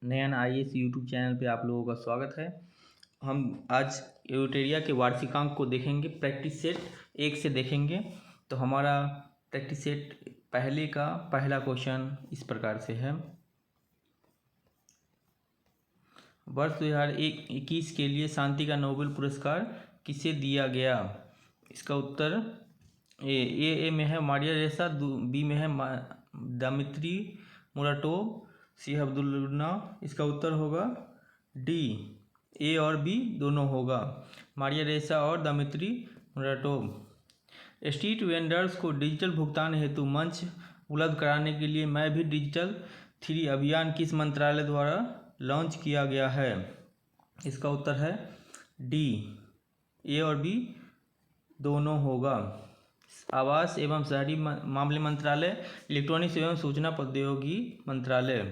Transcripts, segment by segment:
नयन IAS YouTube channel पे आप लोगों का स्वागत है। हम आज एवोटेरिया के वार्षिकांक को देखेंगे। प्रैक्टिस सेट 1 से देखेंगे। तो हमारा प्रैक्टिस सेट पहले का पहला क्वेश्चन इस प्रकार से है। वर्ष 2021 के लिए शांति का नोबेल पुरस्कार किसे दिया गया? इसका उत्तर ए में है मारिया रेसा, बी में है दमित्री मुराटोव, सी अब्दुल्ला। इसका उत्तर होगा डी, ए और बी दोनों होगा, मारिया रेसा और दमित्री मुराटोव। स्ट्रीट वेंडर्स को डिजिटल भुगतान हेतु मंच उपलब्ध कराने के लिए मैं भी डिजिटल 3 अभियान किस मंत्रालय द्वारा लॉन्च किया गया है? इसका उत्तर है डी, ए और बी दोनों होगा, आवास एवं शहरी मामले मंत्रालय, इलेक्ट्रॉनिक्स एवं सूचना प्रौद्योगिकी मंत्रालय।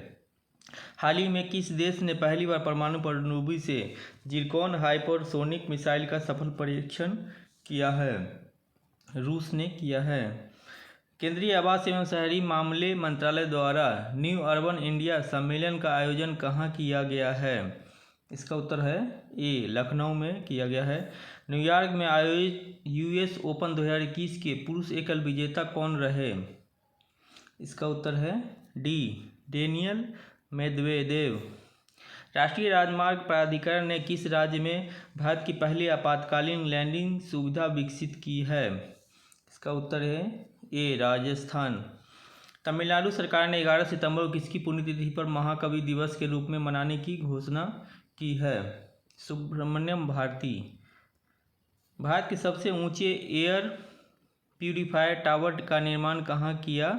हाल ही में किस देश ने पहली बार परमाणु पनडुब्बी से जिरकॉन हाइपरसोनिक मिसाइल का सफल परीक्षण किया है? रूस ने किया है। केंद्रीय आवास एवं शहरी मामले मंत्रालय द्वारा न्यू अर्बन इंडिया सम्मेलन का आयोजन कहाँ किया गया है? इसका उत्तर है ए, लखनऊ में किया गया है। न्यूयॉर्क में आयोजित US ओपन 2021 के पुरुष एकल विजेता कौन रहे? इसका उत्तर है डी, डेनियल मेदवेदेव। राष्ट्रीय राजमार्ग प्राधिकरण ने किस राज्य में भारत की पहली आपातकालीन लैंडिंग सुविधा विकसित की है? इसका उत्तर है ए, राजस्थान। तमिलनाडु सरकार ने 11 सितंबर को किसकी पुण्यतिथि पर महाकवि दिवस के रूप में मनाने की घोषणा की है? सुब्रमण्यम भारती। भारत के सबसे ऊंचे एयर प्यूरीफायर टावर का निर्माण कहाँ किया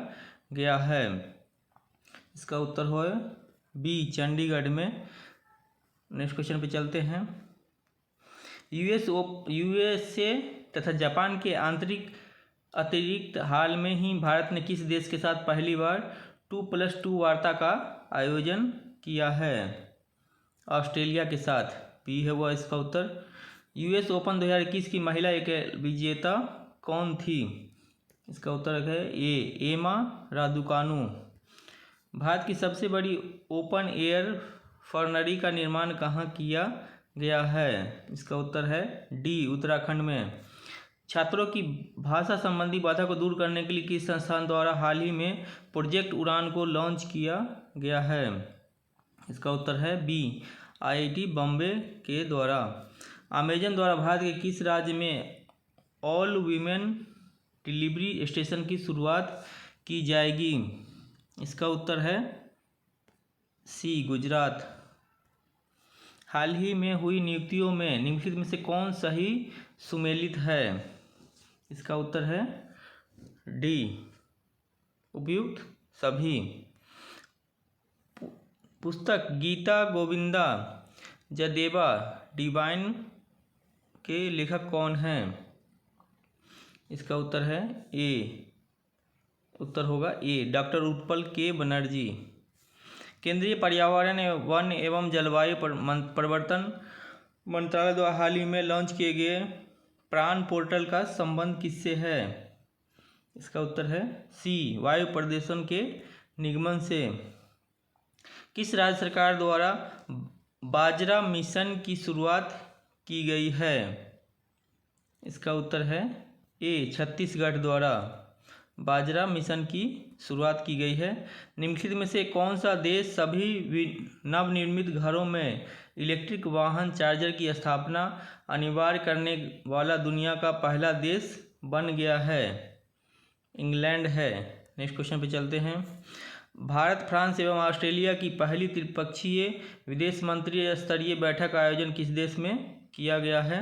गया है? इसका उत्तर हो बी, चंडीगढ़ में। नेक्स्ट क्वेश्चन पे चलते हैं। USA तथा जापान के अतिरिक्त हाल में ही भारत ने किस देश के साथ पहली बार 2+2 वार्ता का आयोजन किया है? ऑस्ट्रेलिया के साथ, बी है वह इसका उत्तर। US ओपन 2021 की महिला एकल विजेता कौन थी? इसका उत्तर है ए, एमा रादुकानु। भारत की सबसे बड़ी ओपन एयर फर्नरी का निर्माण कहाँ किया गया है? इसका उत्तर है डी, उत्तराखंड में। छात्रों की भाषा संबंधी बाधा को दूर करने के लिए किस संस्थान द्वारा हाल ही में प्रोजेक्ट उड़ान को लॉन्च किया गया है? इसका उत्तर है बी, IIT बॉम्बे के द्वारा। अमेजन द्वारा भारत के किस राज्य में ऑल वीमेन डिलीवरी स्टेशन की शुरुआत की जाएगी? इसका उत्तर है सी, गुजरात। हाल ही में हुई नियुक्तियों में निम्नलिखित में से कौन सही सुमेलित है? इसका उत्तर है डी, उपयुक्त सभी। पुस्तक गीता गोविंदा जदेवा डिवाइन के लेखक कौन हैं? इसका उत्तर है ए, उत्तर होगा ए, डॉक्टर उत्पल के बनर्जी। केंद्रीय पर्यावरण वन एवं जलवायु परिवर्तन मंत्रालय द्वारा हाल ही में लॉन्च किए गए प्राण पोर्टल का संबंध किससे है? इसका उत्तर है सी, वायु प्रदूषण के निगमन से। किस राज्य सरकार द्वारा बाजरा मिशन की शुरुआत की गई है? इसका उत्तर है ए, छत्तीसगढ़ द्वारा बाजरा मिशन की शुरुआत की गई है। निम्नलिखित में से कौन सा देश सभी नवनिर्मित घरों में इलेक्ट्रिक वाहन चार्जर की स्थापना अनिवार्य करने वाला दुनिया का पहला देश बन गया है? इंग्लैंड है। नेक्स्ट क्वेश्चन पे चलते हैं। भारत, फ्रांस एवं ऑस्ट्रेलिया की पहली त्रिपक्षीय विदेश मंत्री स्तरीय बैठक का आयोजन किस देश में किया गया है?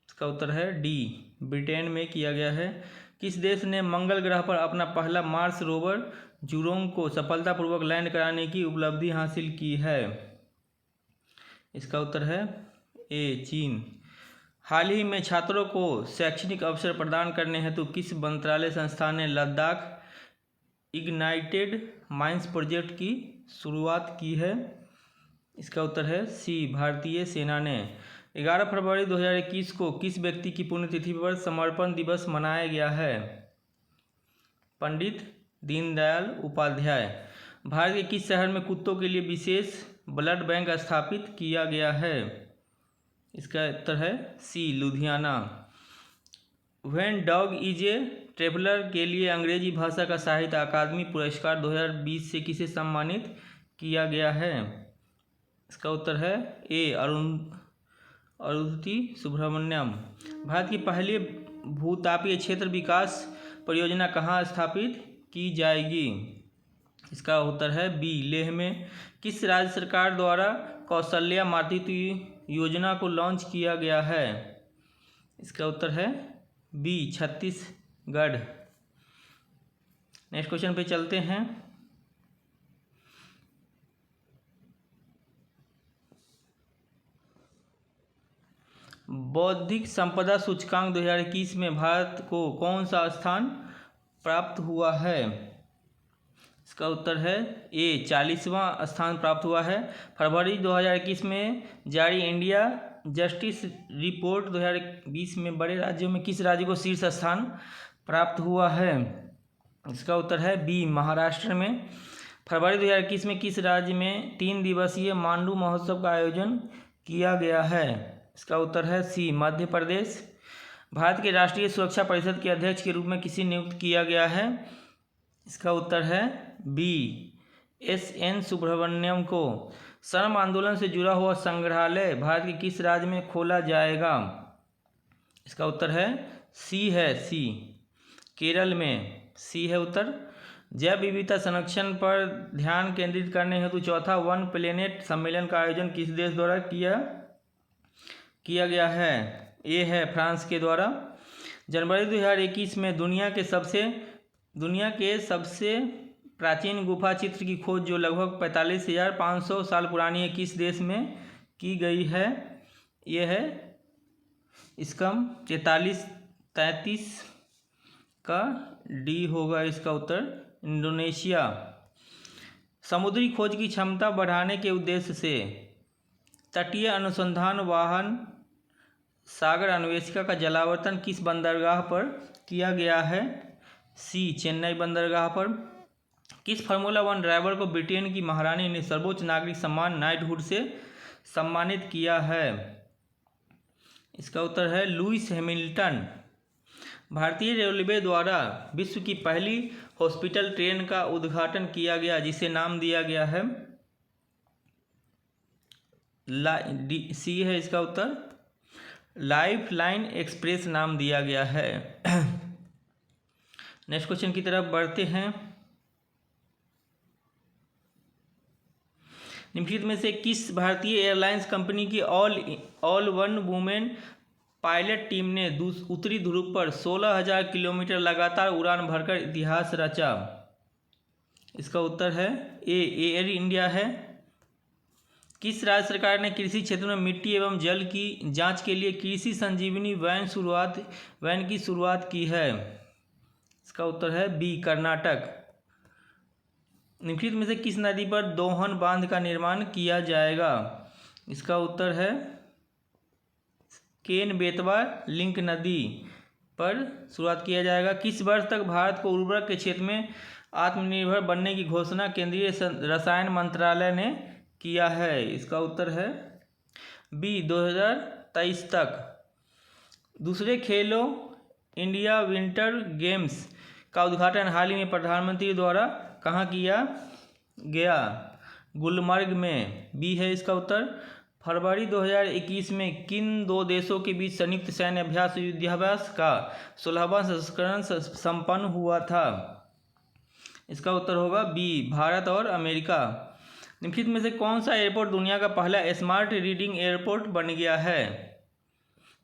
इसका उत्तर है डी, ब्रिटेन में किया गया है। किस देश ने मंगल ग्रह पर अपना पहला मार्स रोवर जुरोंग को सफलतापूर्वक लैंड कराने की उपलब्धि हासिल की है? इसका उत्तर है ए, चीन। हाल ही में छात्रों को शैक्षणिक अवसर प्रदान करने हेतु किस मंत्रालय संस्थान ने लद्दाख इग्नाइटेड माइंड्स प्रोजेक्ट की शुरुआत की है? इसका उत्तर है सी, भारतीय सेना ने। 11 फरवरी 2021 को किस व्यक्ति की पुण्यतिथि पर समर्पण दिवस मनाया गया है? पंडित दीनदयाल उपाध्याय। भारत के किस शहर में कुत्तों के लिए विशेष ब्लड बैंक स्थापित किया गया है? इसका उत्तर है C, Ludhiana. When dog is a traveller के लिए अंग्रेजी भाषा का साहित्य अकादमी पुरस्कार 2020 से किसे सम्मानित किया गया है? इसका उत्तर है ए, अरुंधति सुब्रमण्यम। भारत की पहली भूतापीय क्षेत्र विकास परियोजना कहाँ स्थापित की जाएगी? इसका उत्तर है बी, लेह में। किस राज्य सरकार द्वारा कौशल्या मातृत्व योजना को लॉन्च किया गया है? इसका उत्तर है बी, छत्तीसगढ़। नेक्स्ट क्वेश्चन पे चलते हैं। बौद्धिक संपदा सूचकांक 2021 में भारत को कौन सा स्थान प्राप्त हुआ है? इसका उत्तर है ए, 40वां स्थान प्राप्त हुआ है। फरवरी 2021 में जारी इंडिया जस्टिस रिपोर्ट 2020 में बड़े राज्यों में किस राज्य को शीर्ष स्थान प्राप्त हुआ है? इसका उत्तर है बी, महाराष्ट्र में। फरवरी 2021 में किस राज्य में 3 दिवसीय मांडू महोत्सव का आयोजन किया गया है? इसका उत्तर है सी, मध्य प्रदेश। भारत के राष्ट्रीय सुरक्षा परिषद के अध्यक्ष के रूप में किसे नियुक्त किया गया है? इसका उत्तर है बी, एस.एन. सुब्रमण्यम को। श्रम आंदोलन से जुड़ा हुआ संग्रहालय भारत के किस राज्य में खोला जाएगा? इसका उत्तर है सी, केरल में। सी है उत्तर। जैव विविधता संरक्षण पर ध्यान केंद्रित करने हेतु चौथा वन प्लेनेट सम्मेलन का आयोजन किस देश द्वारा किया गया है? ये है फ्रांस के द्वारा। जनवरी 2021 में दुनिया के सबसे प्राचीन गुफा चित्र की खोज जो लगभग 45,500 साल पुरानी है, किस देश में की गई है? ये है इसका 33 का डी होगा इसका उत्तर, इंडोनेशिया। समुद्री खोज की क्षमता बढ़ाने के उद्देश्य से तटीय अनुसंधान वाहन सागर अन्वेषिका का जलावर्तन किस बंदरगाह पर किया गया है? सी, चेन्नई बंदरगाह पर। किस फार्मूला 1 ड्राइवर को ब्रिटेन की महारानी ने सर्वोच्च नागरिक सम्मान नाइटहुड से सम्मानित किया है? इसका उत्तर है लुइस हैमिल्टन। भारतीय रेलवे द्वारा विश्व की पहली हॉस्पिटल ट्रेन का उद्घाटन किया गया जिसे नाम दिया गया है? सी है इसका उत्तर, लाइफ लाइन एक्सप्रेस नाम दिया गया है। नेक्स्ट क्वेश्चन की तरफ बढ़ते हैं। निम्नलिखित में से किस भारतीय एयरलाइंस कंपनी की all one women pilot team ने उत्तरी ध्रुव पर 16,000 किलोमीटर लगातार उड़ान भरकर इतिहास रचा? इसका उत्तर है ए, एयर इंडिया है। किस राज्य सरकार ने कृषि क्षेत्र में मिट्टी एवं जल की जांच के लिए कृषि संजीवनी वैन की शुरुआत की है? इसका उत्तर है बी, कर्नाटक। निम्नलिखित में से किस नदी पर दोहन बांध का निर्माण किया जाएगा? इसका उत्तर है केन बेतवा लिंक नदी पर शुरुआत किया जाएगा। किस वर्ष तक भारत को उर्वरक के क्षेत्र में आत्मनिर्भर बनने की घोषणा केंद्रीय रसायन मंत्रालय ने किया है? इसका उत्तर है बी, 2023 तक। दूसरे खेलो इंडिया विंटर गेम्स का उद्घाटन हाल ही में प्रधानमंत्री द्वारा कहाँ किया गया? गुलमर्ग में। बी है इसका उत्तर। फरवरी 2021 में किन दो देशों के बीच संयुक्त सैन्य अभ्यास युद्धाभ्यास का 16वां संस्करण संपन्न हुआ था? इसका उत्तर होगा बी, भारत और अमेरिका। निम्नलिखित में से कौन सा एयरपोर्ट दुनिया का पहला स्मार्ट रीडिंग एयरपोर्ट बन गया है?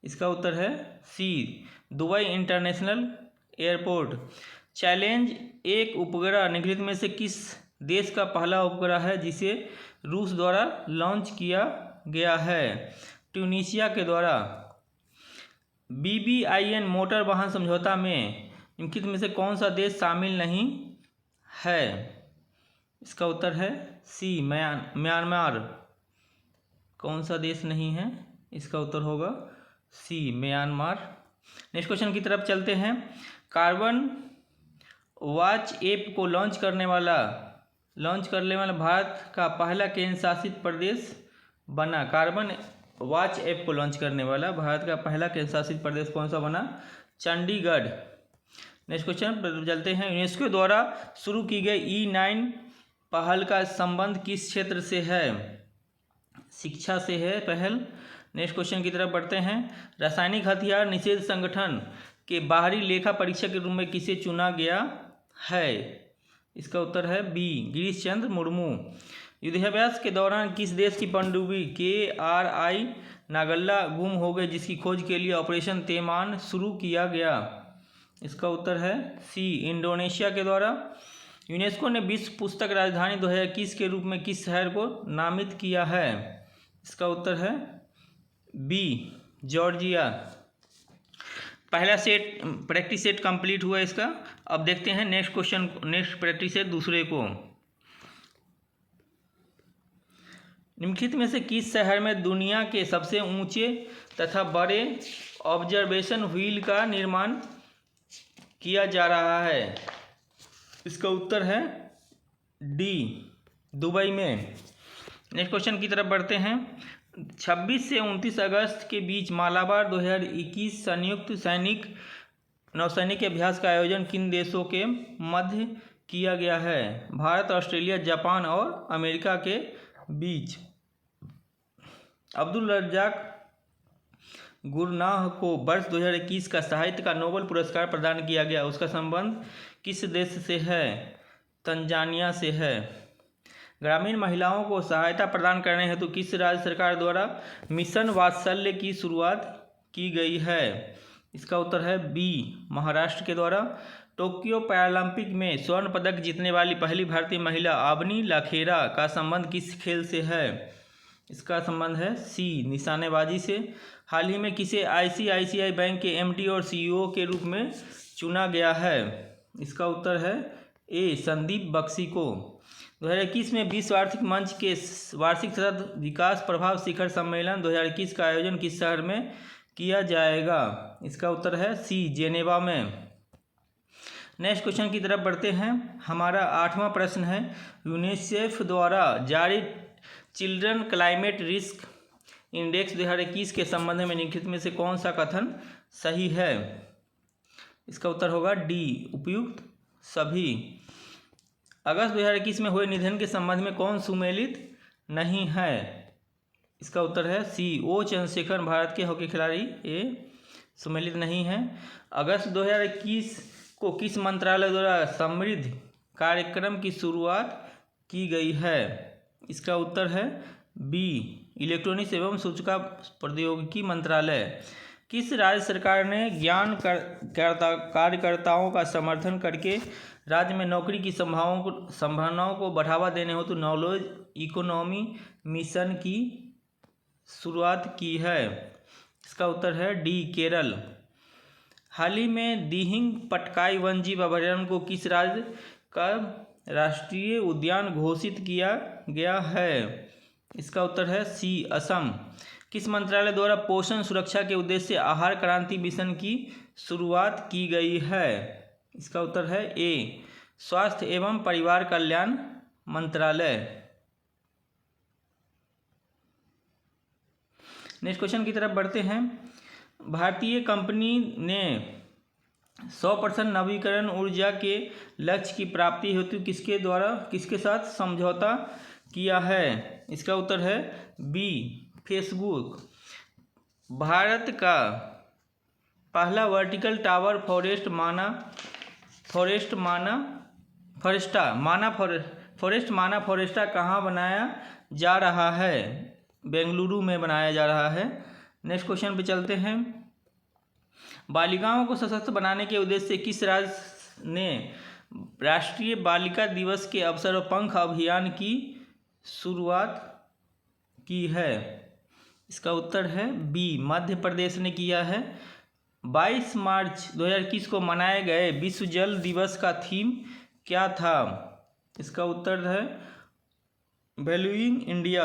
इसका उत्तर है सी, दुबई इंटरनेशनल एयरपोर्ट। चैलेंज एक उपग्रह निम्नलिखित में से किस देश का पहला उपग्रह है जिसे रूस द्वारा लॉन्च किया गया है? ट्यूनीशिया के द्वारा। BBIN मोटर वाहन समझौता में निम्नलिखित में से कौन सा देश शामिल नहीं है? इसका उत्तर है सी, म्यांमार। कौन सा देश नहीं है? इसका उत्तर होगा सी, म्यांमार। नेक्स्ट क्वेश्चन की तरफ चलते हैं। कार्बन वॉच ऐप को लॉन्च करने वाला लॉन्च करने वाला भारत का पहला केंद्र शासित प्रदेश बना। कार्बन वॉच ऐप को लॉन्च करने वाला भारत का पहला केंद्र शासित प्रदेश कौन सा बना? चंडीगढ़। नेक्स्ट क्वेश्चन पर चलते हैं। यूनेस्को द्वारा शुरू की गई E9 पहल का संबंध किस क्षेत्र से है? शिक्षा से है पहल। नेक्स्ट क्वेश्चन की तरफ बढ़ते हैं। रासायनिक हथियार निषेध संगठन के बाहरी लेखा परीक्षक के रूप में किसे चुना गया है? इसका उत्तर है बी, गिरीश चंद्र मुर्मू। युद्धाभ्यास के दौरान किस देश की पनडुब्बी KRI नागल्ला गुम हो गई, जिसकी खोज के लिए ऑपरेशन तैमान शुरू किया गया? इसका उत्तर है सी, इंडोनेशिया के द्वारा। यूनेस्को ने विश्व पुस्तक राजधानी 2021 के रूप में किस शहर को नामित किया है? इसका उत्तर है बी, जॉर्जिया। पहला सेट प्रैक्टिस सेट कंप्लीट हुआ इसका। अब देखते हैं next question, next practice set दूसरे को। निम्नलिखित में से किस शहर में दुनिया के सबसे ऊंचे तथा बड़े ऑब्जर्वेशन व्हील का निर्माण किया जा रहा है? इसका उत्तर है डी, दुबई में। नेक्स्ट क्वेश्चन की तरफ बढ़ते हैं। 26 से 29 अगस्त के बीच मालाबार 2021 संयुक्त सैनिक नौसैनिक अभ्यास का आयोजन किन देशों के मध्य किया गया है? भारत, ऑस्ट्रेलिया, जापान और अमेरिका के बीच। अब्दुल रज्जाक गुरनाह को वर्ष 2021 का साहित्य का नोबेल पुरस्कार प्रदान किया गया। उसका संबंध किस देश से है? तंजानिया से है। ग्रामीण महिलाओं को सहायता प्रदान करने हेतु किस राज्य सरकार द्वारा मिशन वात्सल्य की शुरुआत की गई है? इसका उत्तर है बी, महाराष्ट्र के द्वारा। टोक्यो पैरालंपिक में स्वर्ण पदक जीतने वाली पहली भारतीय महिला आबनी लाखेरा का संबंध किस खेल से है? इसका संबंध है सी, निशानेबाजी से। हाल ही में किसे ICICI बैंक के MD और CEO के रूप में चुना गया है? इसका उत्तर है ए, संदीप बख्शी को। 2021 में विश्व आर्थिक मंच के वार्षिक सतत विकास प्रभाव शिखर सम्मेलन 2021 का आयोजन किस शहर में किया जाएगा? इसका उत्तर है सी, जेनेवा में। नेक्स्ट क्वेश्चन की तरफ बढ़ते हैं। हमारा 8वां प्रश्न है। यूनिसेफ द्वारा जारी चिल्ड्रन क्लाइमेट रिस्क इंडेक्स 2021 के संबंध में निम्नलिखित में से कौन सा कथन सही है? इसका उत्तर होगा डी, उपयुक्त सभी। अगस्त 2021 में हुए निधन के संबंध में कौन सुमेलित नहीं है? इसका उत्तर है सी, ओ चंद्रशेखर भारत के हॉकी खिलाड़ी ये सुमेलित नहीं है। अगस्त 2021 को किस मंत्रालय द्वारा समृद्ध कार्यक्रम की शुरुआत की गई है? इसका उत्तर है बी, इलेक्ट्रॉनिक्स एवं सूचना प्रौद्योगिकी मंत्रालय। किस राज्य सरकार ने ज्ञान कार्यकर्ताओं का समर्थन करके राज्य में नौकरी की संभावनाओं को बढ़ावा देने हेतु नॉलेज इकोनॉमी मिशन की शुरुआत की है? इसका उत्तर है डी, केरल। हाल ही में दिहिंग पटकाई वन्यजीव अभयारण्य को किस राज्य का राष्ट्रीय उद्यान घोषित किया गया है? इसका उत्तर है सी, असम। किस मंत्रालय द्वारा पोषण सुरक्षा के उद्देश्य से आहार क्रांति मिशन की शुरुआत की गई है? इसका उत्तर है ए, स्वास्थ्य एवं परिवार कल्याण मंत्रालय। नेक्स्ट क्वेश्चन की तरफ बढ़ते हैं। भारतीय कंपनी ने 100% नवीकरण ऊर्जा के लक्ष्य की प्राप्ति हेतु किसके साथ समझौता किया है? इसका उत्तर है बी, फेसबुक। भारत का पहला वर्टिकल टावर फॉरेस्ट माना फॉरेस्टा कहाँ बनाया जा रहा है? बेंगलुरु में बनाया जा रहा है। नेक्स्ट क्वेश्चन पे चलते हैं। बालिकाओं को सशक्त बनाने के उद्देश्य से किस राज्य ने राष्ट्रीय बालिका दिवस के अवसर पर पंख अभियान की शुरुआत की है? इसका उत्तर है बी, मध्य प्रदेश ने किया है। 22 मार्च 2021 को मनाए गए विश्व जल दिवस का थीम क्या था? इसका उत्तर है वैल्यूइंग इंडिया,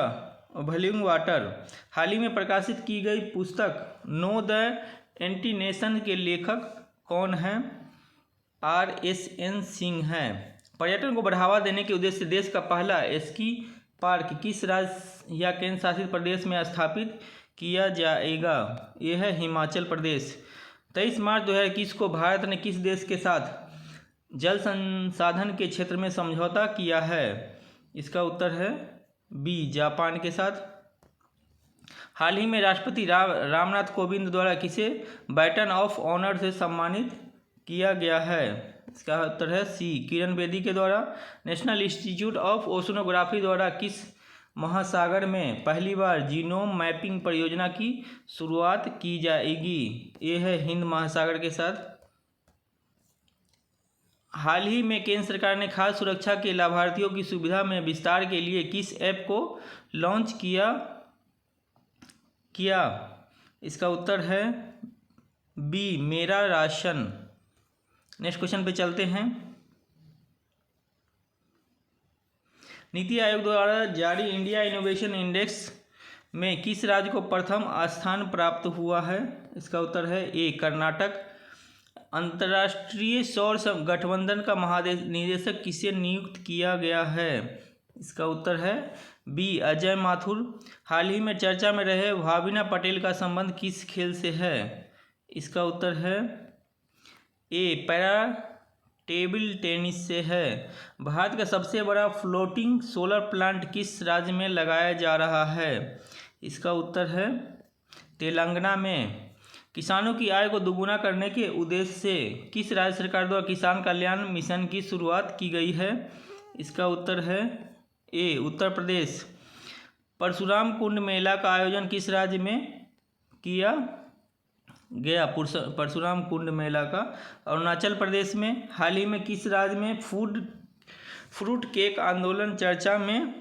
वैल्यूइंग वाटर। हाल ही में प्रकाशित की गई पुस्तक नो द एंटी नेशन के लेखक कौन हैं? RSN सिंह हैं। पर्यटन को बढ़ावा देने के उद्देश्य से देश का पहला स्की पार्क किस राज्य या केंद्र शासित प्रदेश में स्थापित किया जाएगा? यह है हिमाचल प्रदेश। 23 मार्च 2021 को भारत ने किस देश के साथ जल संसाधन के क्षेत्र में समझौता किया है? इसका उत्तर है बी, जापान के साथ। हाल ही में राष्ट्रपति रामनाथ कोविंद द्वारा किसे बैटन ऑफ ऑनर से सम्मानित किया गया है? इसका उत्तर है सी, किरण बेदी के द्वारा। नेशनल इंस्टीट्यूट ऑफ ओशनोग्राफी द्वारा किस महासागर में पहली बार जीनोम मैपिंग परियोजना की शुरुआत की जाएगी? ये है हिंद महासागर के साथ। हाल ही में केंद्र सरकार ने खाद्य सुरक्षा के लाभार्थियों की सुविधा में विस्तार के लिए किस ऐप को लॉन्च किया? इसका उत्तर है बी, मेरा राशन। नेक्स्ट क्वेश्चन पे चलते हैं। नीति आयोग द्वारा जारी इंडिया इनोवेशन इंडेक्स में किस राज्य को प्रथम स्थान प्राप्त हुआ है? इसका उत्तर है ए, कर्नाटक। अंतर्राष्ट्रीय सौर गठबंधन का महानिदेशक किसे नियुक्त किया गया है? इसका उत्तर है बी, अजय माथुर। हाल ही में चर्चा में रहे भाविना पटेल का संबंध किस खेल से है? इसका उत्तर है ए, पैरा टेबल टेनिस से है। भारत का सबसे बड़ा फ्लोटिंग सोलर प्लांट किस राज्य में लगाया जा रहा है? इसका उत्तर है तेलंगाना में। किसानों की आय को दोगुना करने के उद्देश्य से किस राज्य सरकार द्वारा किसान कल्याण मिशन की शुरुआत की गई है? इसका उत्तर है ए, उत्तर प्रदेश। परशुराम कुंड मेला का आयोजन किस राज्य में किया गया? परशुराम कुंड मेला का अरुणाचल प्रदेश में। हाल ही में किस राज्य में फ्रूट केक आंदोलन चर्चा में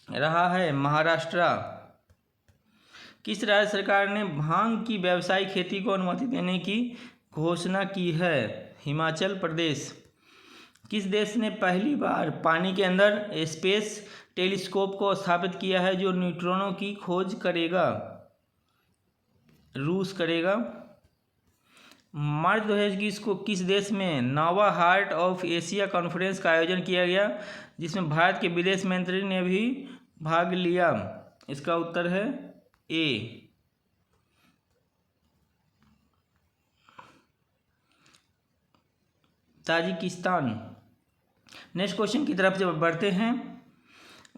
रहा है? महाराष्ट्र। किस राज्य सरकार ने भांग की व्यावसायिक खेती को अनुमति देने की घोषणा की है? हिमाचल प्रदेश। किस देश ने पहली बार पानी के अंदर स्पेस टेलीस्कोप को स्थापित किया है जो न्यूट्रॉनों की खोज करेगा? रूस करेगा। मार्च 2021 को किस देश में नौवां हार्ट ऑफ एशिया कॉन्फ्रेंस का आयोजन किया गया जिसमें भारत के विदेश मंत्री ने भी भाग लिया? इसका उत्तर है ए, ताजिकिस्तान। नेक्स्ट क्वेश्चन की तरफ से बढ़ते हैं।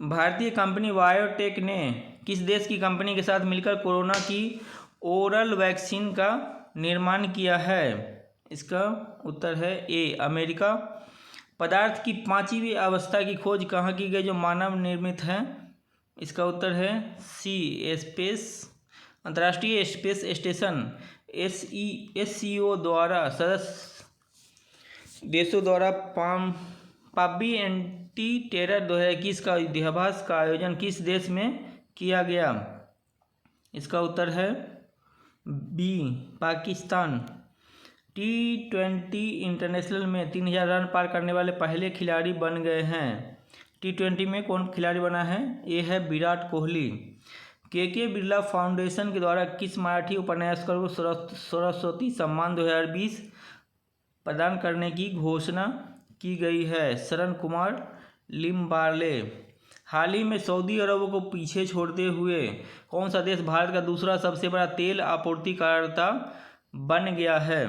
भारतीय कंपनी बायोटेक ने किस देश की कंपनी के साथ मिलकर कोरोना की ओरल वैक्सीन का निर्माण किया है? इसका उत्तर है ए, अमेरिका। पदार्थ की 5वीं अवस्था की खोज कहाँ की गई जो मानव निर्मित है? इसका उत्तर है सी, अंतर्राष्ट्रीय स्पेस स्टेशन SCO द्वारा सदस्य देशों द्वारा पाब्बी एंटी टेरर 2021 का युद्धाभ्यास का आयोजन किस देश में किया गया? इसका उत्तर है बी, पाकिस्तान। T20 इंटरनेशनल में 3000 रन पार करने वाले पहले खिलाड़ी बन गए हैं। T20 में कौन खिलाड़ी बना है? ये है विराट कोहली। के बिरला फाउंडेशन के द्वारा किस मराठी उपन्यासकार को सरस्वती सम्मान 2020 प्रदान करने की घोषणा की गई है? शरण कुमार लिम्बाले। हाल ही में सऊदी अरब को पीछे छोड़ते हुए कौन सा देश भारत का दूसरा सबसे बड़ा तेल आपूर्तिकर्ता बन गया है?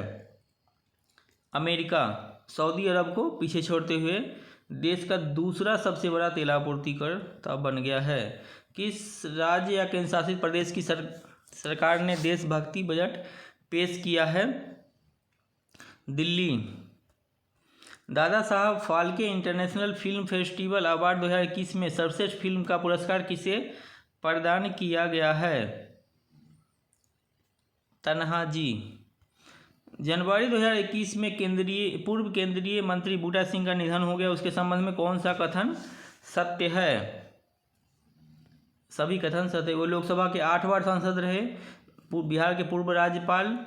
अमेरिका। सऊदी अरब को पीछे छोड़ते हुए देश का दूसरा सबसे बड़ा तेल आपूर्तिकर्ता बन गया है। किस राज्य या केंद्र शासित प्रदेश की सरकार ने देशभक्ति बजट पेश किया है? Delhi. Dada Saheb Phalke international film festival award 2021 में सर्वश्रेष्ठ फिल्म का पुरस्कार किसे प्रदान किया गया है? तन्हाजी। जनवरी 2021 में पूर्व केंद्रीय मंत्री बूटा सिंह का निधन हो गया, उसके संबंध में कौन सा कथन सत्य है? सभी कथन सत्य। वो लोकसभा के 8 बार सांसद रहे, बिहार के पूर्व राज्यपाल,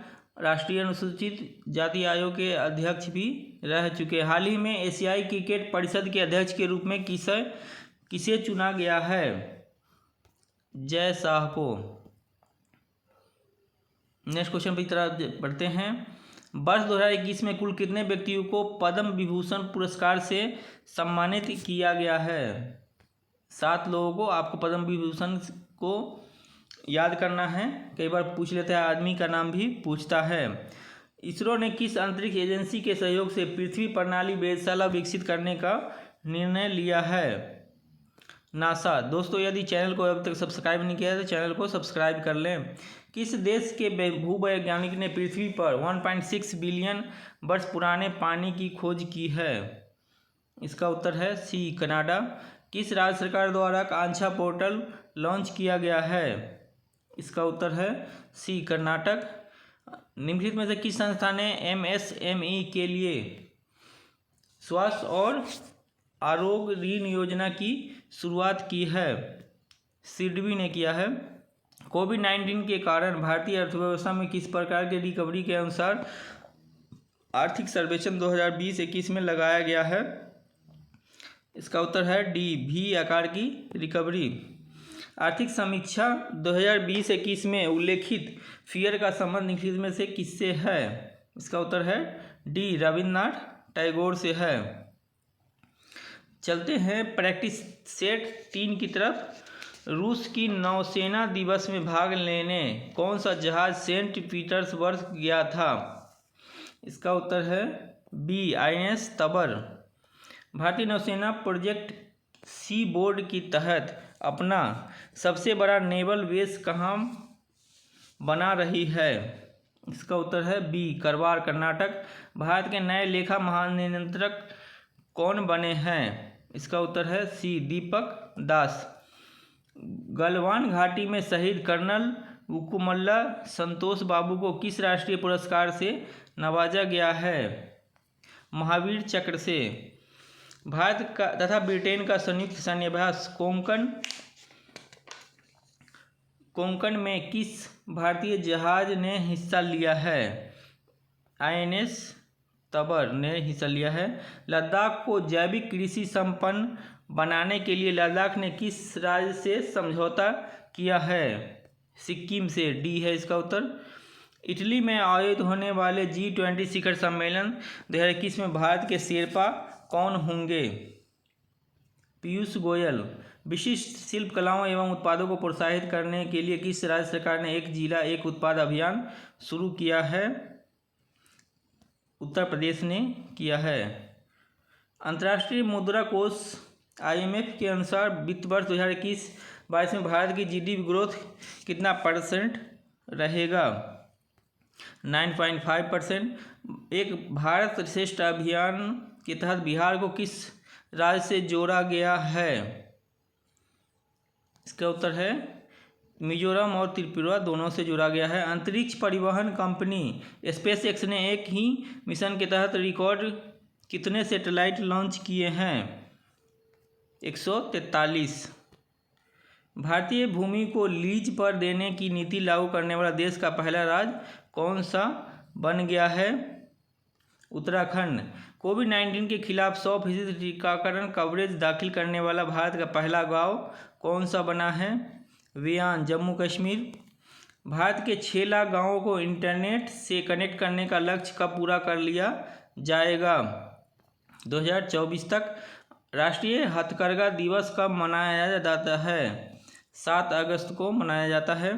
राष्ट्रीय अनुसूचित जाति आयोग के अध्यक्ष भी रह चुके। हाल ही में एशियाई क्रिकेट परिषद के अध्यक्ष के रूप में किसे चुना गया है? जय शाह को। नेक्स्ट क्वेश्चन की तरफ बढ़ते हैं। वर्ष 2021 में कुल कितने व्यक्तियों को पद्म विभूषण पुरस्कार से सम्मानित किया गया है? 7 लोगों को आपको पद्म विभूषण को याद करना है, कई बार पूछ लेता है, आदमी का नाम भी पूछता है। इसरो ने किस अंतरिक्ष एजेंसी के सहयोग से पृथ्वी प्रणाली वेधशाला विकसित करने का निर्णय लिया है? नासा। दोस्तों यदि चैनल को अब तक सब्सक्राइब नहीं किया है तो चैनल को सब्सक्राइब कर लें। किस देश के भूवैज्ञानिक ने पृथ्वी पर 1.6 बिलियन वर्ष पुराने पानी की खोज की है? इसका उत्तर है सी, कनाडा। किस राज्य सरकार द्वारा कांछा पोर्टल लॉन्च किया गया है? इसका उत्तर है सी, कर्नाटक। निम्नलिखित में से किस संस्था ने MSME के लिए स्वास्थ्य और आरोग्य ऋण योजना की शुरुआत की है? सिडबी ने किया है। कोविड-19 के कारण भारतीय अर्थव्यवस्था में किस प्रकार के रिकवरी के अनुसार आर्थिक सर्वेक्षण 2020-21 में लगाया गया है? इसका उत्तर है डी, V आकार की रिकवरी। आर्थिक समीक्षा 2020-21 में उल्लेखित फियर का संबंध निम्नलिखित में से किससे है? इसका उत्तर है डी, रविन्द्रनाथ टैगोर से है। चलते हैं प्रैक्टिस सेट 3 की तरफ। रूस की नौसेना दिवस में भाग लेने कौन सा जहाज सेंट पीटर्सबर्ग गया था? इसका उत्तर है बी, INS तबर। भारतीय नौसेना प्रोजेक्ट सी बोर्ड के तहत अपना सबसे बड़ा नेवल बेस कहाँ बना रही है? इसका उत्तर है बी, करवार, कर्नाटक। भारत के नए लेखा महानियंत्रक कौन बने हैं? इसका उत्तर है सी, दीपक दास। गलवान घाटी में शहीद कर्नल उकुमल्ला संतोष बाबू को किस राष्ट्रीय पुरस्कार से नवाजा गया है? महावीर चक्र से। भारत का तथा ब्रिटेन का संयुक्त सैन्य अभ्यास कोंकण में किस भारतीय जहाज ने हिस्सा लिया है? INS तबर ने हिस्सा लिया है। लद्दाख को जैविक कृषि संपन्न बनाने के लिए लद्दाख ने किस राज्य से समझौता किया है? सिक्किम से, डी है इसका उत्तर। इटली में आयोजित होने वाले G20 शिखर सम्मेलन 2021 में भारत के शेरपा कौन होंगे? पीयूष गोयल। विशिष्ट शिल्प कलाओं एवं उत्पादों को प्रोत्साहित करने के लिए किस राज्य सरकार ने एक जिला एक उत्पाद अभियान शुरू किया है? उत्तर प्रदेश ने किया है। अंतर्राष्ट्रीय मुद्रा कोष IMF के अनुसार वित्त वर्ष 2021-22 में भारत की GDP ग्रोथ कितना % रहेगा? 9.5%। एक भारत श्रेष्ठ अभियान के तहत बिहार को किस राज्य से जोड़ा गया है? इसका उत्तर है मिजोरम और त्रिपुरा दोनों से जुड़ा गया है। अंतरिक्ष परिवहन कंपनी SpaceX ने एक ही मिशन के तहत रिकॉर्ड कितने सैटेलाइट लॉन्च किए हैं? 143। भारतीय भूमि को लीज पर देने की नीति लागू करने वाला देश का पहला राज्य कौन सा बन गया है? उत्तराखंड। कोविड-19 के खिलाफ 100% टीकाकरण कवरेज दाखिल करने वाला भारत का पहला गांव कौन सा बना है? वियान, जम्मू कश्मीर। भारत के 6 लाख गाँवों को इंटरनेट से कनेक्ट करने का लक्ष्य कब पूरा कर लिया जाएगा? 2024 तक। राष्ट्रीय हथकरघा दिवस कब मनाया जाता है? 7 अगस्त को मनाया जाता है।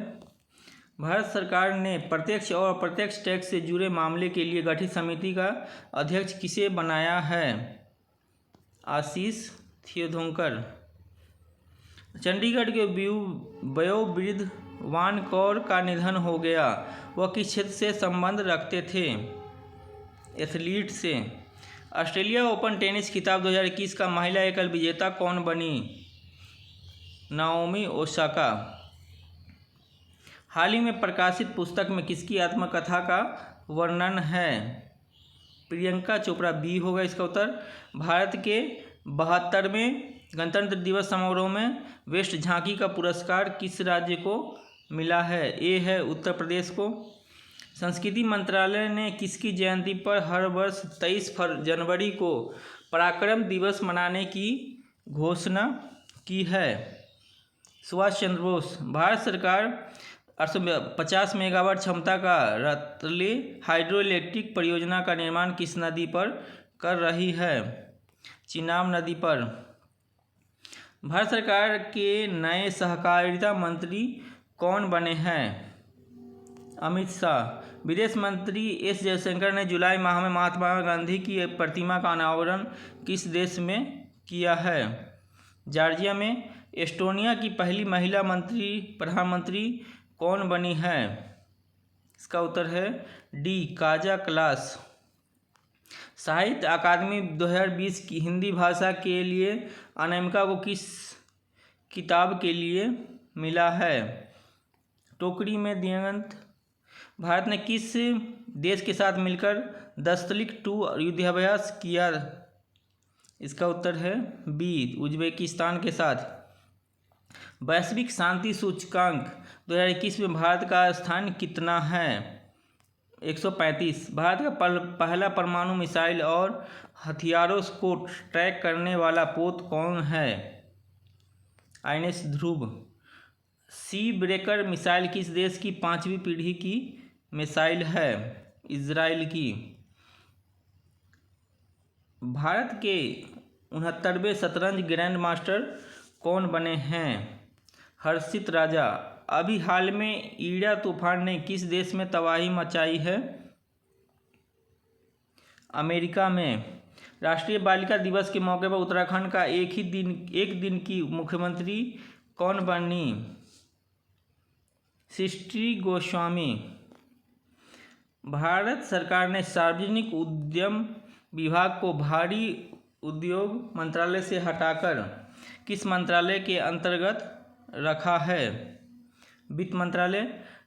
भारत सरकार ने प्रत्यक्ष और अप्रत्यक्ष टैक्स से जुड़े मामले के लिए गठित समिति का अध्यक्ष किसे बनाया है? आशीष थियोधोंकर। चंडीगढ़ के वयोवृद्ध वान कौर का निधन हो गया, वह किस क्षेत्र से संबंध रखते थे? एथलीट से। ऑस्ट्रेलिया ओपन टेनिस खिताब 2021 का महिला एकल विजेता कौन बनी? Naomi Osaka. हाल ही में प्रकाशित पुस्तक में किसकी आत्मकथा का वर्णन है? प्रियंका चोपड़ा, बी होगा इसका उत्तर। भारत के 72वें गणतंत्र दिवस समारोह में वेस्ट झांकी का पुरस्कार किस राज्य को मिला है? ए है उत्तर प्रदेश को। संस्कृति मंत्रालय ने किसकी जयंती पर हर वर्ष 23 जनवरी को पराक्रम दिवस मनाने की घोषणा की है? सुभाष चंद्र बोस। भारत सरकार 850 मेगावाट क्षमता का रतले हाइड्रो इलेक्ट्रिक परियोजना का निर्माण किस नदी पर कर रही है? चिनाब नदी पर। भारत सरकार के नए सहकारिता मंत्री कौन बने हैं? अमित शाह। विदेश मंत्री एस जयशंकर ने जुलाई माह में महात्मा गांधी की प्रतिमा का अनावरण किस देश में किया है? जॉर्जिया में। एस्टोनिया की पहली महिला प्रधानमंत्री कौन बनी है? इसका उत्तर है डी काजा क्लास। साहित्य अकादमी 2020 की हिंदी भाषा के लिए अनामिका को किस किताब के लिए मिला है? टोकरी में दिगंत। भारत ने किस देश के साथ मिलकर दस्तलिक 2 युद्धाभ्यास किया? इसका उत्तर है बी उज्बेकिस्तान के साथ। वैश्विक शांति सूचकांक 2021 में भारत का स्थान कितना है? 135। भारत का पहला परमाणु मिसाइल और हथियारों को ट्रैक करने वाला पोत कौन है? आईएनएस ध्रुव। सी ब्रेकर मिसाइल किस देश की 5वीं पीढ़ी की मिसाइल है? इजराइल की। भारत के 69वें शतरंज ग्रैंड मास्टर कौन बने हैं? हर्षित राजा। अभी हाल में ईड़ा तूफान ने किस देश में तबाही मचाई है? अमेरिका में। राष्ट्रीय बालिका दिवस के मौके पर उत्तराखंड का एक दिन की मुख्यमंत्री कौन बनी? सृष्टि गोस्वामी। भारत सरकार ने सार्वजनिक उद्यम विभाग को भारी उद्योग मंत्रालय से हटाकर किस मंत्रालय के अंतर्गत रखा है? वित्त मंत्रालय।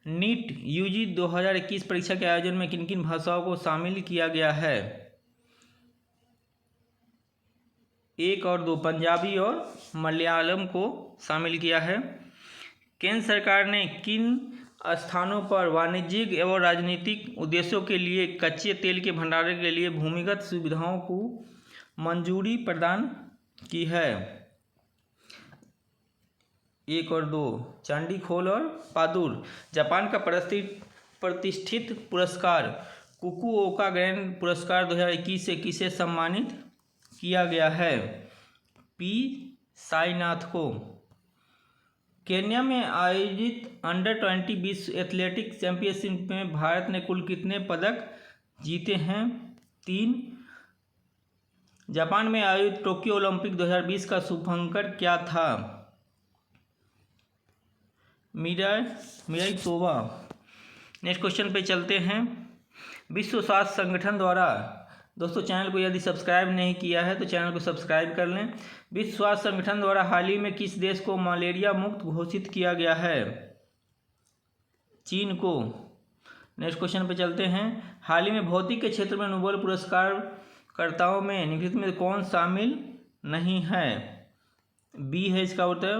नीट यूजी 2021 परीक्षा के आयोजन में किन किन भाषाओं को शामिल किया गया है? 1 और 2 पंजाबी और मलयालम को शामिल किया है। केंद्र सरकार ने किन स्थानों पर वाणिज्यिक एवं राजनीतिक उद्देश्यों के लिए कच्चे तेल के भंडारण के लिए भूमिगत सुविधाओं को मंजूरी प्रदान की है? 1 और 2 चांडीखोल और पादुर। जापान का प्रतिष्ठित पुरस्कार फुकुओका ग्रैंड पुरस्कार 2021 से किसे सम्मानित किया गया है? पी साईनाथ को। केन्या में आयोजित अंडर-20 विश्व एथलेटिक्स चैंपियनशिप में भारत ने कुल कितने पदक जीते हैं? 3। जापान में आयोजित टोक्यो ओलंपिक 2020 का शुभांकर क्या था? मिराई तोबा। नेक्स्ट क्वेश्चन पे चलते हैं। विश्व स्वास्थ्य संगठन द्वारा, दोस्तों चैनल को यदि सब्सक्राइब नहीं किया है तो चैनल को सब्सक्राइब कर लें। विश्व स्वास्थ्य संगठन द्वारा हाल ही में किस देश को मलेरिया मुक्त घोषित किया गया है? चीन को। नेक्स्ट क्वेश्चन पे चलते हैं। हाल ही में भौतिक के क्षेत्र में नोबेल पुरस्कारकर्ताओं में निम्नलिखित में कौन शामिल नहीं है? बी है इसका उत्तर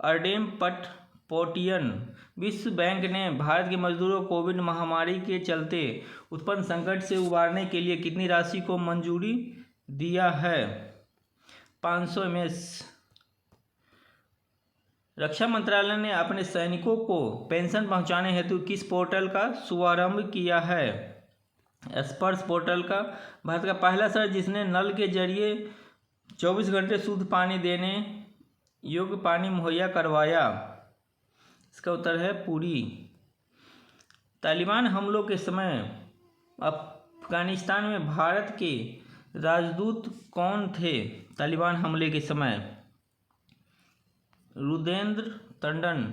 अर्डेम पटपोटियन। विश्व बैंक ने भारत के मजदूरों को कोविड महामारी के चलते उत्पन्न संकट से उबारने के लिए कितनी राशि को मंजूरी दिया है? 500 MS। रक्षा मंत्रालय ने अपने सैनिकों को पेंशन पहुंचाने हेतु किस पोर्टल का शुभारंभ किया है? स्पर्श पोर्टल का। भारत का पहला शहर जिसने नल के जरिए 24 घंटे शुद्ध पानी देने योग्य पानी मुहैया करवाया? इसका उत्तर है पुरी। तालिबान हमलों के समय अफगानिस्तान में भारत के राजदूत कौन थे? तालिबान हमले के समय रुदेंद्र टंडन।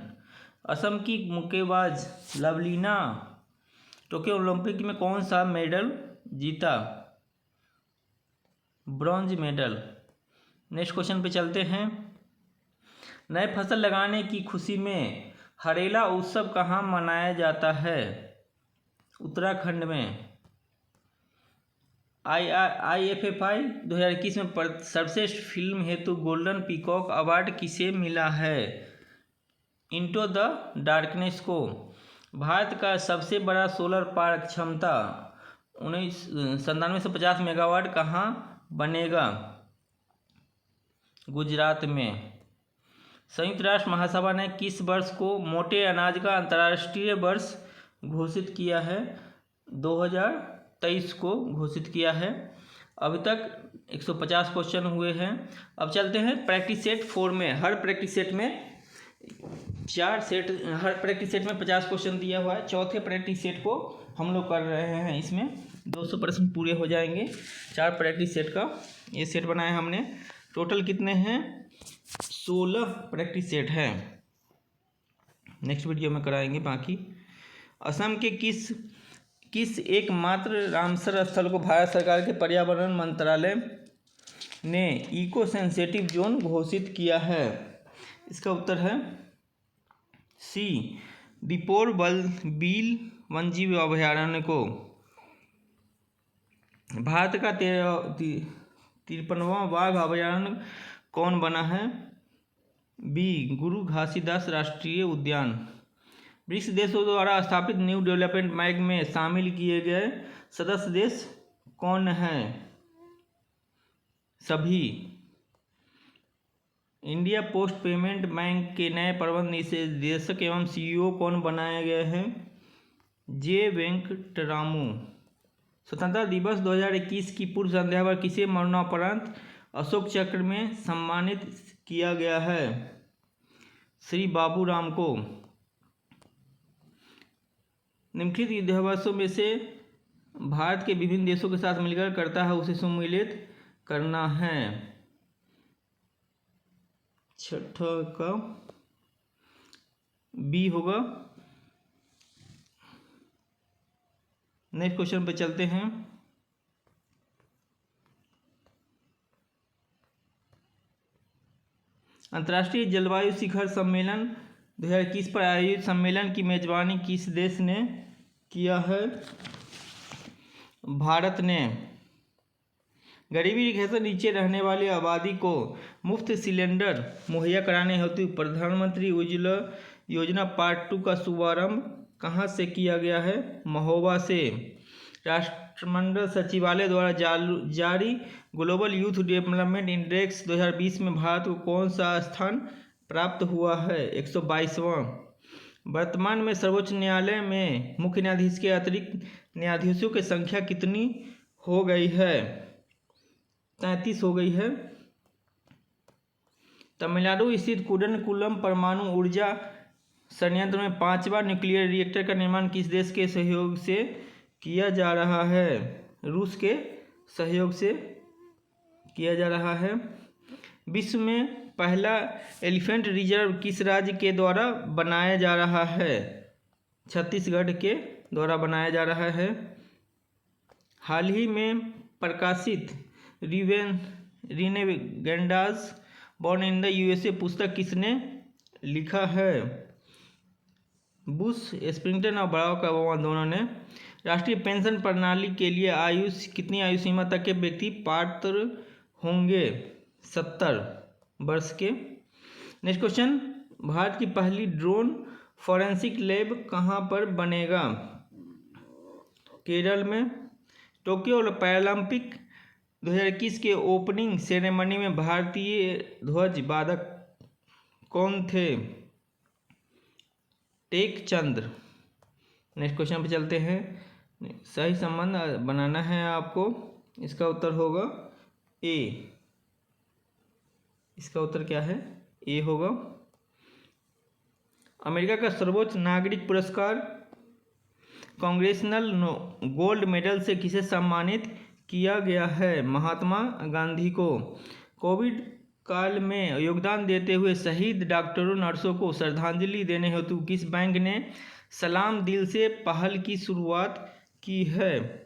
असम की मुक्केबाज लवलीना टोक्यो ओलंपिक में कौन सा मेडल जीता? Bronze medal. नेक्स्ट क्वेश्चन पे चलते हैं। नए फसल लगाने की खुशी में हरेला उत्सव कहाँ मनाया जाता है? उत्तराखंड में। IFFI 2021 में सर्वश्रेष्ठ फिल्म हेतु गोल्डन पीकॉक अवार्ड किसे मिला है? इनटू द डार्कनेस को। भारत का सबसे बड़ा सोलर पार्क क्षमता 9750 मेगावाट कहाँ बनेगा? गुजरात में। संयुक्त राष्ट्र महासभा ने किस वर्ष को मोटे अनाज का अंतर्राष्ट्रीय वर्ष घोषित किया है? 2023 को घोषित किया है। अभी तक 150 क्वेश्चन हुए हैं। अब चलते हैं प्रैक्टिस सेट 4 में। हर प्रैक्टिस सेट में 50 क्वेश्चन दिया हुआ है। चौथे प्रैक्टिस सेट को हम लोग कर रहे हैं, इसमें 200 प्रश्न पूरे हो जाएंगे। 4 प्रैक्टिस सेट का ये सेट बनाया हमने। टोटल कितने हैं? 16 प्रैक्टिस सेट हैं। नेक्स्ट वीडियो में कराएंगे बाकी। असम के किस एकमात्र रामसर स्थल को भारत सरकार के पर्यावरण मंत्रालय ने इको सेंसिटिव जोन घोषित किया है? इसका उत्तर है सी, दीपोर बील वन्यजीव अभयारण्य को। भारत का 53वां बाघ अभयारण्य कौन बना है? बी, गुरु घासीदास राष्ट्रीय उद्यान। ब्रिक्स देशों द्वारा स्थापित न्यू डेवलपमेंट बैंक में शामिल किए गए सदस्य देश कौन हैं? सभी। इंडिया पोस्ट पेमेंट बैंक के नए प्रबंध निदेशक एवं सीईओ कौन बनाए गए हैं? जे वेंकटरामू। स्वतंत्रता दिवस 2021 की पूर्व संध्या पर किसे मरणोपरांत अशोक चक्र में सम्मानित किया गया है? श्री बाबूराम को। निम्नलिखित युद्धाभ्यासों में से भारत के विभिन्न देशों के साथ मिलकर करता है उसे सम्मिलित करना है। छठा का बी होगा। नेक्स्ट क्वेश्चन पे चलते हैं। अंतर्राष्ट्रीय जलवायु शिखर सम्मेलन 2021 पर आयोजित सम्मेलन की मेजबानी किस देश ने किया है? भारत ने। गरीबी रेखा से नीचे रहने वाली आबादी को मुफ्त सिलेंडर मुहैया कराने हेतु प्रधानमंत्री उज्ज्वला योजना पार्ट 2 का शुभारंभ कहाँ से किया गया है? महोबा से। राष्ट्रमंडल सचिवालय द्वारा जारी ग्लोबल यूथ डेवलपमेंट इंडेक्स 2020 में भारत को कौन सा स्थान प्राप्त हुआ है? 122वां। वर्तमान में सर्वोच्च न्यायालय में मुख्य न्यायाधीश के अतिरिक्त न्यायाधीशों की संख्या कितनी हो गई है? 33 हो गई है। तमिलनाडु स्थित कुडनकुलम परमाणु ऊर्जा संयंत्र में 5वां न्यूक्लियर रिएक्टर का निर्माण किस देश के सहयोग से किया जा रहा है? रूस के सहयोग से किया जा रहा है। विश्व में पहला एलिफेंट रिजर्व किस राज्य के द्वारा बनाया जा रहा है? छत्तीसगढ़ के द्वारा बनाया जा रहा है। हाल ही में प्रकाशित रिनेगेंडास बॉर्न इन द यूएसए पुस्तक किसने लिखा है? बुश स्प्रिंगटन और बराक ओबामा दोनों ने। राष्ट्रीय पेंशन प्रणाली के लिए कितनी आयु सीमा तक के व्यक्ति पात्र होंगे? 70 वर्ष के। Next question. भारत की पहली ड्रोन फॉरेंसिक लैब कहाँ पर बनेगा? केरल में। टोक्यो पैरालंपिक 2021 के ओपनिंग सेरेमनी में भारतीय ध्वज वादक कौन थे? टेक चंद्र। नेक्स्ट क्वेश्चन पे चलते हैं। सही संबंध बनाना है आपको। इसका उत्तर होगा ए। इसका उत्तर क्या है? ए होगा। अमेरिका का सर्वोच्च नागरिक पुरस्कार कांग्रेसनल गोल्ड मेडल से किसे सम्मानित किया गया है? महात्मा गांधी को। कोविड काल में योगदान देते हुए शहीद डॉक्टरों नर्सों को श्रद्धांजलि देने हेतु किस बैंक ने सलाम दिल से पहल की शुरुआत की है?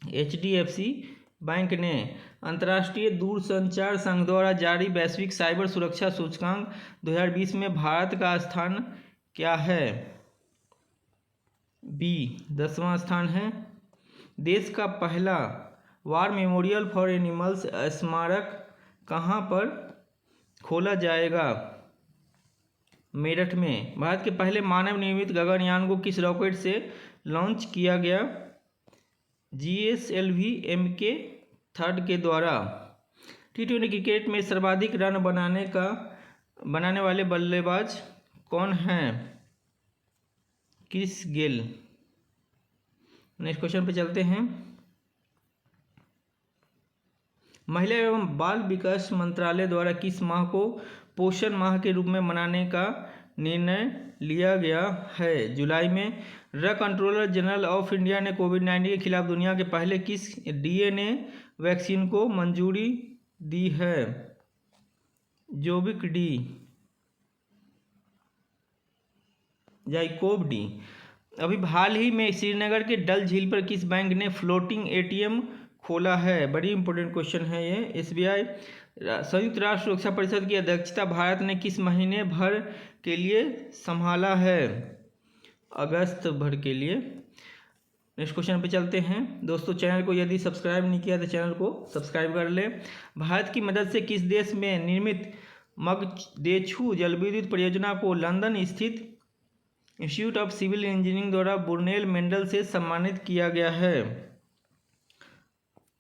HDFC बैंक ने। अंतर्राष्ट्रीय दूरसंचार संघ द्वारा जारी वैश्विक साइबर सुरक्षा सूचकांक 2020 में भारत का स्थान क्या है? बी 10वां स्थान है। देश का पहला वार मेमोरियल फॉर एनिमल्स स्मारक कहाँ पर खोला जाएगा? मेरठ में। भारत के पहले मानव निर्मित गगनयान को किस रॉकेट से लॉन्च किया गया? GSLV MK3 के द्वारा। T20 क्रिकेट में सर्वाधिक रन बनाने का बनाने वाले बल्लेबाज कौन हैं? Chris Gayle. नेक्स्ट क्वेश्चन पे चलते हैं। महिला एवं बाल विकास मंत्रालय द्वारा किस माह को पोषण माह के रूप में मनाने का निर्णय लिया गया है? जुलाई में। Drug controller general of India ने कोविड-19 के खिलाफ दुनिया के पहले किस डीएनए वैक्सीन को मंजूरी दी है? जोविक डी, जाइकोव डी। अभी हाल ही में श्रीनगर के डल झील पर किस बैंक ने फ्लोटिंग एटीएम खोला है? बड़ी इंपॉर्टेंट क्वेश्चन है ये। एसबीआई। संयुक्त राष्ट्र सुरक्षा परिषद की अध्यक्षता भारत ने किस महीने भर के लिए संभाला है? अगस्त भर के लिए। नेक्स्ट क्वेश्चन पे चलते हैं। दोस्तों चैनल को यदि सब्सक्राइब नहीं किया तो चैनल को सब्सक्राइब कर ले। भारत की मदद से किस देश में निर्मित मगदेछू जलविद्युत परियोजना को लंदन स्थित इंस्टीट्यूट ऑफ सिविल इंजीनियरिंग द्वारा बुरनेल मेंडल से सम्मानित किया गया है?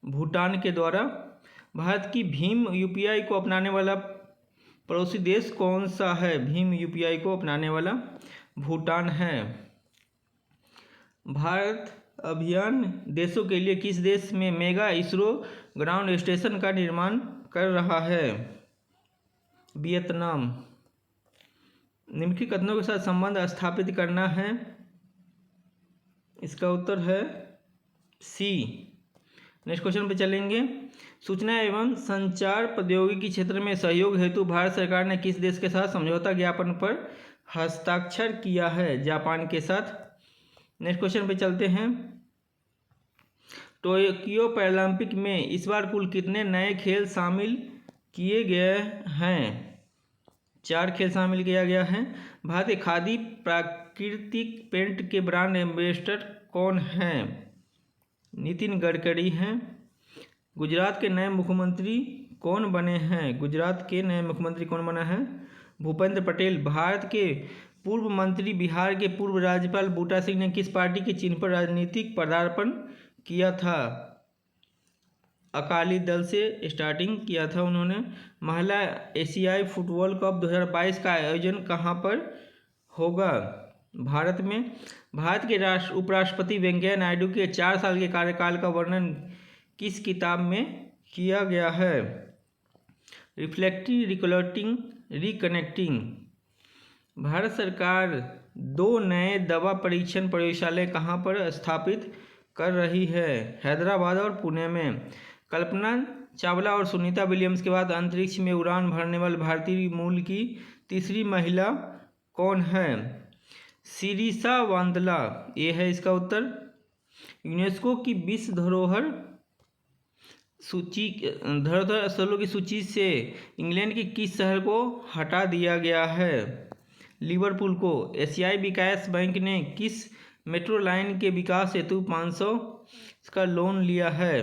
भूटान के द्वारा। भारत की भीम यूपीआई को अपनाने वाला पड़ोसी देश कौन सा है? भीम यूपीआई को अपनाने वाला भूटान है। भारत अभियान देशों के लिए किस देश में मेगा इसरो ग्राउंड स्टेशन का निर्माण कर रहा है? वियतनाम। निम्नलिखित कथनों के साथ संबंध स्थापित करना है। इसका उत्तर है सी। नेक्स्ट क्वेश्चन पे चलेंगे। सूचना एवं संचार प्रौद्योगिकी क्षेत्र में सहयोग हेतु भारत सरकार ने किस देश के साथ समझौता ज्ञापन पर हस्ताक्षर किया है? जापान के साथ। नेक्स्ट क्वेश्चन पे चलते हैं। टोक्यो पैरालंपिक में इस बार कुल कितने नए खेल शामिल किए गए हैं? 4 खेल शामिल किया गया है। भारतीय खादी प्राकृतिक पेंट के ब्रांड एम्बेसडर कौन हैं? नितिन गडकरी हैं। गुजरात के नए मुख्यमंत्री कौन बने हैं? गुजरात के नए मुख्यमंत्री कौन बना है? भूपेंद्र पटेल। भारत के पूर्व मंत्री बिहार के पूर्व राज्यपाल बूटा सिंह ने किस पार्टी के चिन्ह पर राजनीतिक पदार्पण किया था? अकाली दल से स्टार्टिंग किया था उन्होंने। महिला एशियाई फुटबॉल कप 2022 का आयोजन कहाँ पर होगा? भारत में। भारत के उपराष्ट्रपति वेंकैया नायडू के 4 साल के कार्यकाल का वर्णन किस किताब में किया गया है? Reflecting recollecting reconnecting. भारत सरकार 2 नए दवा परीक्षण प्रयोगशालाएं कहाँ पर स्थापित कर रही है? हैदराबाद और पुणे में। कल्पना चावला और सुनीता विलियम्स के बाद अंतरिक्ष में उड़ान भरने वाली भारतीय मूल की तीसरी महिला कौन है? शिरीषा वांदला। ये है इसका उत्तर। यूनेस्को की विश्व धरोहर स्थलों की सूची से इंग्लैंड के किस शहर को हटा दिया गया है? लिवरपूल को। एशियाई विकास बैंक ने किस मेट्रो लाइन के विकास हेतु 500 का लोन लिया है?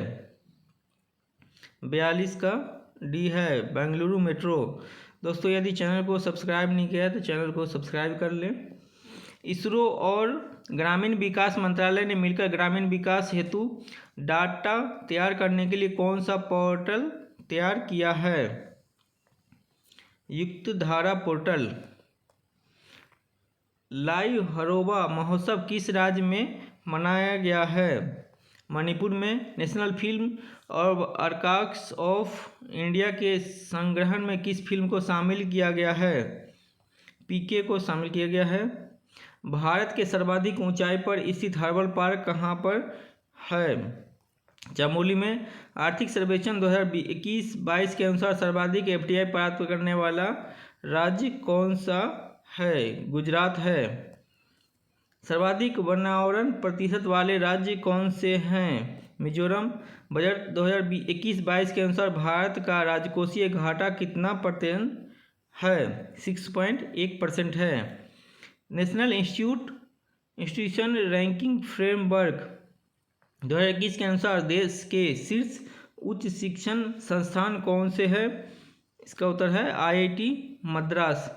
42 का डी है, बेंगलुरु मेट्रो। दोस्तों यदि चैनल को सब्सक्राइब नहीं किया है तो चैनल को सब्सक्राइब कर लें। इसरो और ग्रामीण विकास मंत्रालय ने मिलकर ग्रामीण विकास हेतु डाटा तैयार करने के लिए कौन सा पोर्टल तैयार किया है? युक्त धारा पोर्टल। लाइव हरोबा महोत्सव किस राज्य में मनाया गया है? मणिपुर में। नेशनल फिल्म और आर्काइव्स ऑफ इंडिया के संग्रहण में किस फिल्म को शामिल किया गया है? पीके को शामिल किया गया है। भारत के सर्वाधिक ऊंचाई पर स्थित हर्बल पार्क कहाँ पर है? चमोली में। आर्थिक सर्वेक्षण 2021-22 के अनुसार सर्वाधिक एफडीआई प्राप्त करने वाला राज्य कौन सा है? गुजरात है। सर्वाधिक वनावरण प्रतिशत वाले राज्य कौन से हैं? मिजोरम। बजट 2021-22 के अनुसार भारत का राजकोषीय घाटा कितना प्रतिशत है? 6.1% है। नेशनल इंस्टीट्यूशन रैंकिंग फ्रेमवर्क 2021 के अनुसार देश के शीर्ष उच्च शिक्षण संस्थान कौन से है? इसका उत्तर है आईआईटी मद्रास।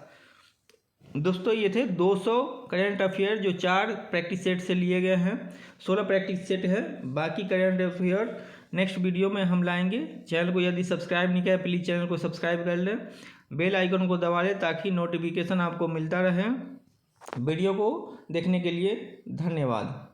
दोस्तों ये थे 200 करेंट अफेयर जो 4 प्रैक्टिस सेट से लिए गए हैं। 16 प्रैक्टिस सेट है। बाकी करेंट अफेयर नेक्स्ट वीडियो में हम लाएंगे। चैनल को यदि सब्सक्राइब नहीं किया प्लीज़ चैनल को सब्सक्राइब कर लें। बेल आइकन को दबा दें ताकि नोटिफिकेशन आपको मिलता रहे। वीडियो को देखने के लिए धन्यवाद।